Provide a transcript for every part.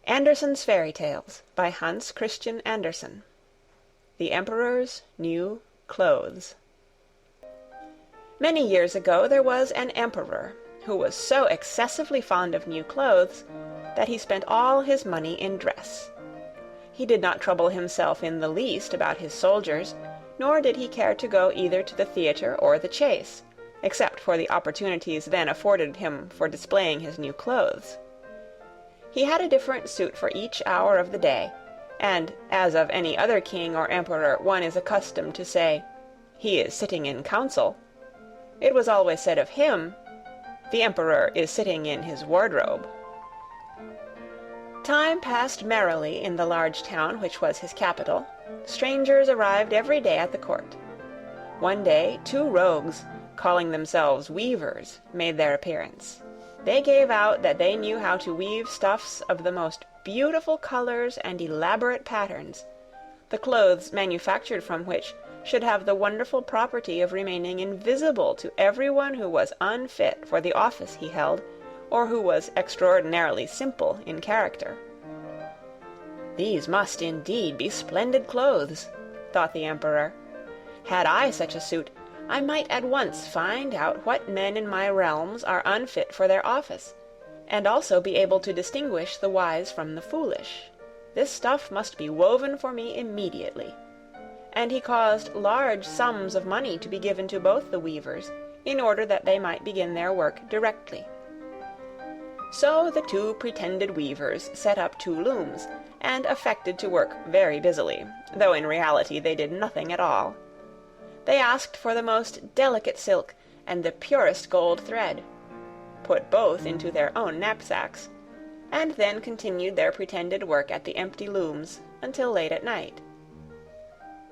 Andersen's Fairytales by Hans Christian Andersen. The Emperor's New Clothes. Many years ago there was an emperor who was so excessively fond of new clothes that he spent all his money in dress. He did not trouble himself in the least about his soldiers, nor did he care to go either to the theatre or the chase, except for the opportunities then afforded him for displaying his new clothes. He had a different suit for each hour of the day, and, as of any other king or emperor one is accustomed to say, "He is sitting in council," it was always said of him, "The emperor is sitting in his wardrobe." Time passed merrily in the large town which was his capital. Strangers arrived every day at the court. One day 2 rogues, calling themselves weavers, made their appearance. They gave out that they knew how to weave stuffs of the most beautiful colors and elaborate patterns, the clothes manufactured from which should have the wonderful property of remaining invisible to everyone who was unfit for the office he held, or who was extraordinarily simple in character. "These must indeed be splendid clothes," thought the emperor. "Had I such a suit, I might at once find out what men in my realms are unfit for their office, and also be able to distinguish the wise from the foolish. This stuff must be woven for me immediately." And he caused large sums of money to be given to both the weavers, in order that they might begin their work directly. So the 2 pretended weavers set up 2 looms, and affected to work very busily, though in reality they did nothing at all. They asked for the most delicate silk and the purest gold thread, put both into their own knapsacks, and then continued their pretended work at the empty looms until late at night.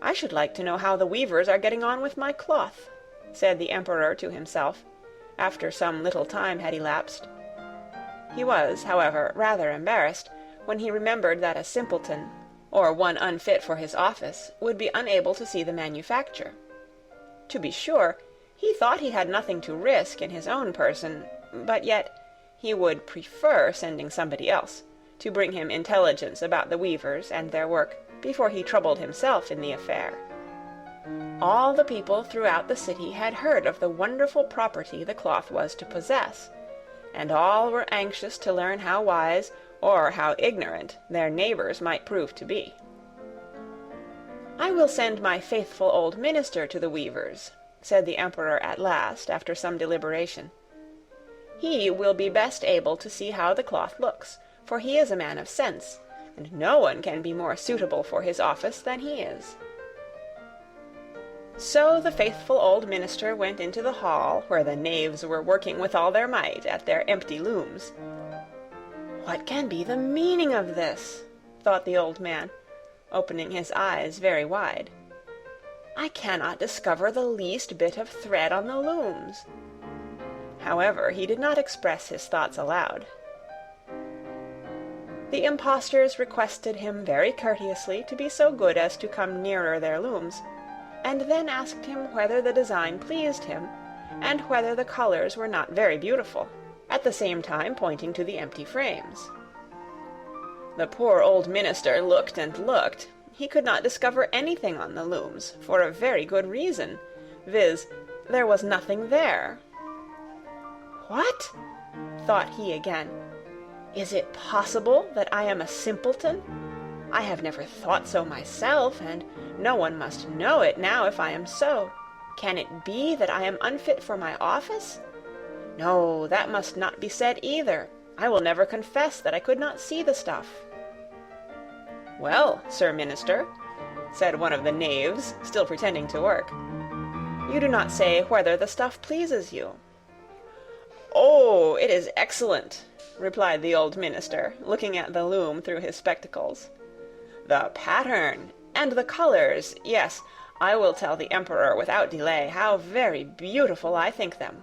"I should like to know how the weavers are getting on with my cloth," said the emperor to himself, after some little time had elapsed. He was, however, rather embarrassed when he remembered that a simpleton, or one unfit for his office, would be unable to see the manufacture. To be sure, he thought he had nothing to risk in his own person, but yet he would prefer sending somebody else to bring him intelligence about the weavers and their work before he troubled himself in the affair. All the people throughout the city had heard of the wonderful property the cloth was to possess, and all were anxious to learn how wise or how ignorant their neighbors might prove to be. "I will send my faithful old minister to the weavers," said the emperor at last, after some deliberation. "He will be best able to see how the cloth looks, for he is a man of sense, and no one can be more suitable for his office than he is." So the faithful old minister went into the hall where the knaves were working with all their might at their empty looms. "What can be the meaning of this?" thought the old man, opening his eyes very wide. "I cannot discover the least bit of thread on the looms." However, he did not express his thoughts aloud. The impostors requested him very courteously to be so good as to come nearer their looms, and then asked him whether the design pleased him, and whether the colors were not very beautiful, at the same time pointing to the empty frames. The poor old minister looked and looked. He could not discover anything on the looms, for a very good reason, viz., there was nothing there. "What?" thought he again. "Is it possible that I am a simpleton? I have never thought so myself, and no one must know it now if I am so. Can it be that I am unfit for my office? No, that must not be said either. I will never confess that I could not see the stuff." "Well, Sir Minister," said one of the knaves, still pretending to work, "you do not say whether the stuff pleases you." "Oh, it is excellent," replied the old minister, looking at the loom through his spectacles. "The pattern and the colors, yes, I will tell the emperor without delay how very beautiful I think them."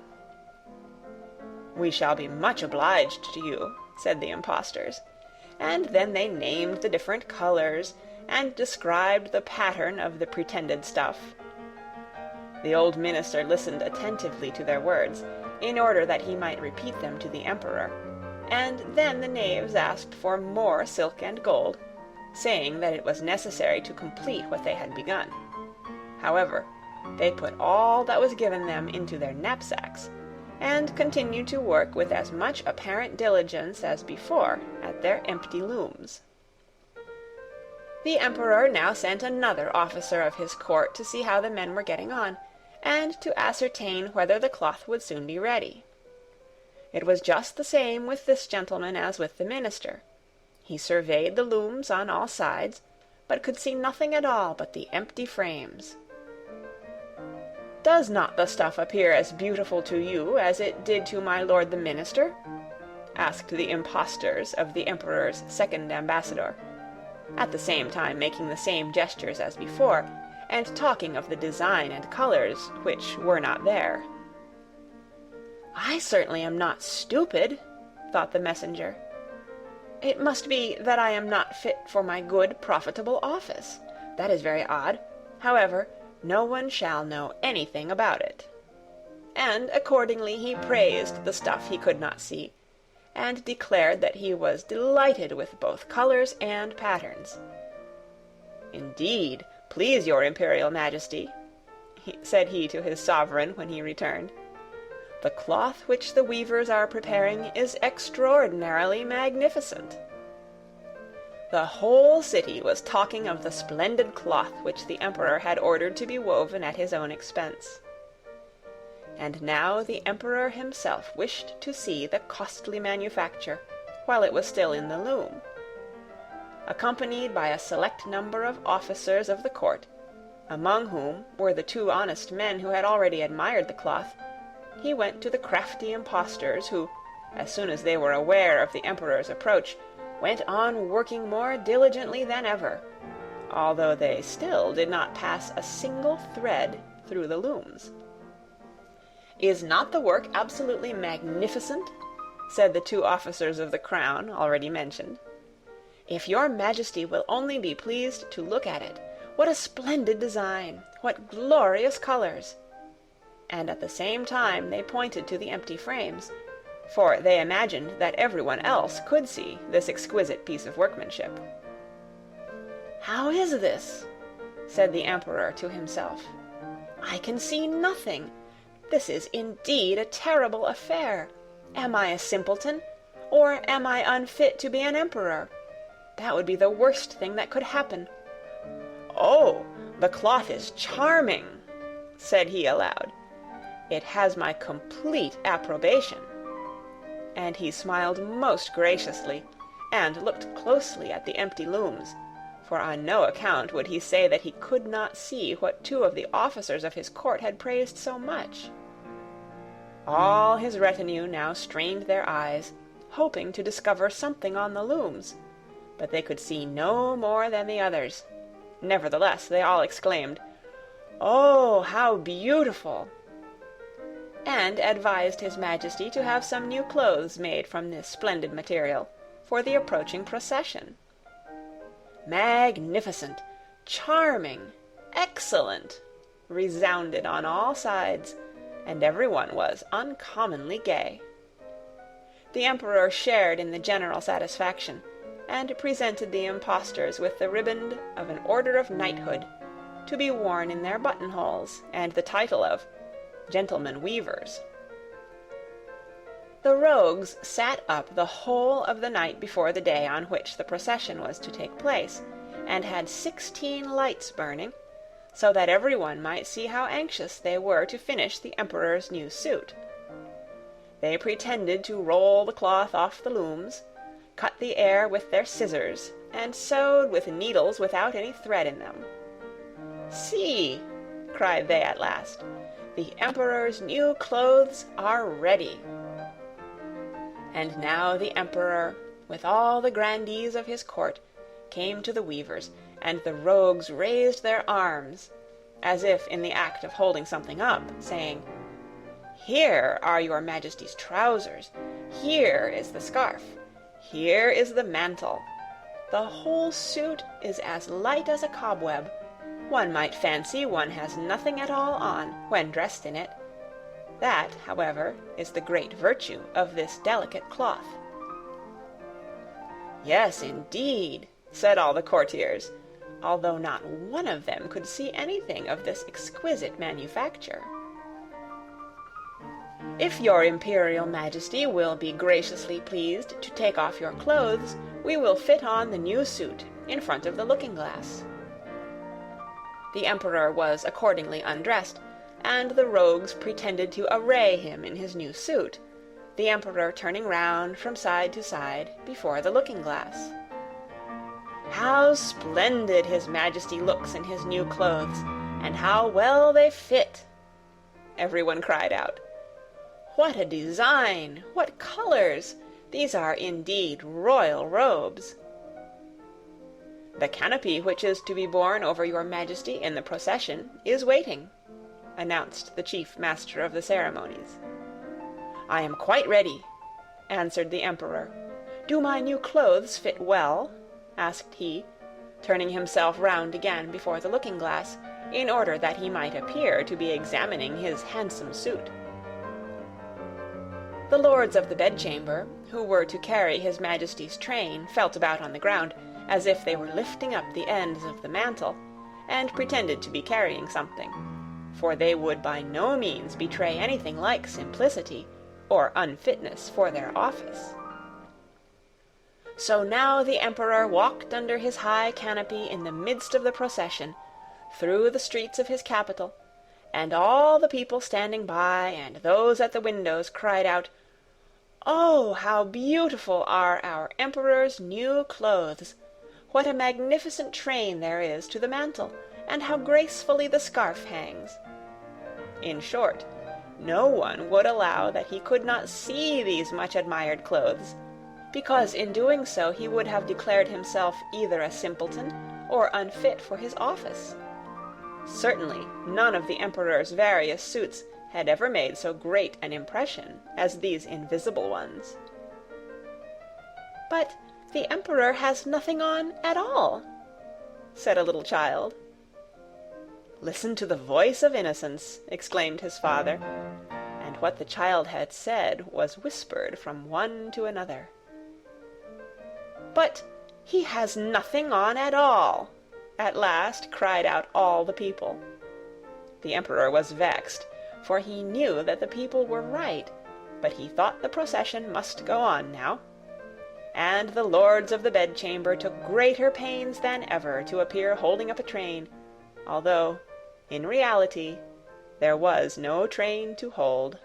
"We shall be much obliged to you," said the impostors, and then they named the different colors, and described the pattern of the pretended stuff. The old minister listened attentively to their words, in order that he might repeat them to the emperor, and then the knaves asked for more silk and gold, saying that it was necessary to complete what they had begun. However, they put all that was given them into their knapsacks, and continued to work with as much apparent diligence as before at their empty looms. The emperor now sent another officer of his court to see how the men were getting on, and to ascertain whether the cloth would soon be ready. It was just the same with this gentleman as with the minister. He surveyed the looms on all sides, but could see nothing at all but the empty frames. "Does not the stuff appear as beautiful to you as it did to my lord the minister?" asked the impostors of the emperor's second ambassador, at the same time making the same gestures as before, and talking of the design and colors which were not there. "I certainly am not stupid," thought the messenger. "It must be that I am not fit for my good, profitable office. That is very odd. However, no one shall know anything about it." And accordingly he praised the stuff he could not see, and declared that he was delighted with both colors and patterns. "Indeed, please your imperial majesty," said he to his sovereign when he returned, "the cloth which the weavers are preparing is extraordinarily magnificent." The whole city was talking of the splendid cloth which the emperor had ordered to be woven at his own expense. And now the emperor himself wished to see the costly manufacture while it was still in the loom. Accompanied by a select number of officers of the court, among whom were the two honest men who had already admired the cloth, he went to the crafty impostors who, as soon as they were aware of the emperor's approach, went on working more diligently than ever, although they still did not pass a single thread through the looms. "Is not the work absolutely magnificent?" said the two officers of the crown already mentioned. "If your majesty will only be pleased to look at it, what a splendid design! What glorious colors!" And at the same time they pointed to the empty frames, for they imagined that everyone else could see this exquisite piece of workmanship. "How is this?" said the emperor to himself. "I can see nothing. This is indeed a terrible affair. Am I a simpleton, or am I unfit to be an emperor? That would be the worst thing that could happen. Oh, the cloth is charming," said he aloud. "It has my complete approbation." And he smiled most graciously, and looked closely at the empty looms, for on no account would he say that he could not see what two of the officers of his court had praised so much. All his retinue now strained their eyes, hoping to discover something on the looms, but they could see no more than the others. Nevertheless, they all exclaimed, "Oh, how beautiful!" and advised his majesty to have some new clothes made from this splendid material for the approaching procession. "Magnificent! Charming! Excellent!" resounded on all sides, and everyone was uncommonly gay. The emperor shared in the general satisfaction, and presented the impostors with the riband of an order of knighthood, to be worn in their buttonholes, and the title of gentlemen weavers. The rogues sat up the whole of the night before the day on which the procession was to take place, and had 16 lights burning, so that everyone might see how anxious they were to finish the emperor's new suit. They pretended to roll the cloth off the looms, cut the air with their scissors, and sewed with needles without any thread in them. "See!" cried they at last, "the emperor's new clothes are ready." And now the emperor, with all the grandees of his court, came to the weavers, and the rogues raised their arms, as if in the act of holding something up, saying, "Here are your majesty's trousers, here is the scarf, here is the mantle. The whole suit is as light as a cobweb. One might fancy one has nothing at all on when dressed in it. That, however, is the great virtue of this delicate cloth. "Yes, indeed," said all the courtiers, although not one of them could see anything of this exquisite manufacture. "If your Imperial Majesty will be graciously pleased to take off your clothes, we will fit on the new suit in front of the looking-glass." The Emperor was accordingly undressed, and the rogues pretended to array him in his new suit, the Emperor turning round from side to side before the looking-glass. "How splendid His Majesty looks in his new clothes, and how well they fit!" everyone cried out. "What a design! What colors! These are indeed royal robes!" "The canopy which is to be borne over your Majesty in the procession is waiting," announced the chief master of the ceremonies. "I am quite ready," answered the Emperor. "Do my new clothes fit well?" asked he, turning himself round again before the looking-glass, in order that he might appear to be examining his handsome suit. The lords of the bedchamber, who were to carry His Majesty's train, felt about on the ground, as if they were lifting up the ends of the mantle, and pretended to be carrying something, for they would by no means betray anything like simplicity or unfitness for their office. So now the Emperor walked under his high canopy in the midst of the procession, through the streets of his capital, and all the people standing by and those at the windows cried out, "Oh, how beautiful are our Emperor's new clothes! What a magnificent train there is to the mantle, and how gracefully the scarf hangs!" In short, no one would allow that he could not see these much-admired clothes, because in doing so he would have declared himself either a simpleton or unfit for his office. Certainly none of the Emperor's various suits had ever made so great an impression as these invisible ones. "But the Emperor has nothing on at all," said a little child. "Listen to the voice of innocence!" exclaimed his father, and what the child had said was whispered from one to another. "But he has nothing on at all!" at last cried out all the people. The Emperor was vexed, for he knew that the people were right, but he thought the procession must go on now, and the lords of the bedchamber took greater pains than ever to appear holding up a train, although, in reality, there was no train to hold.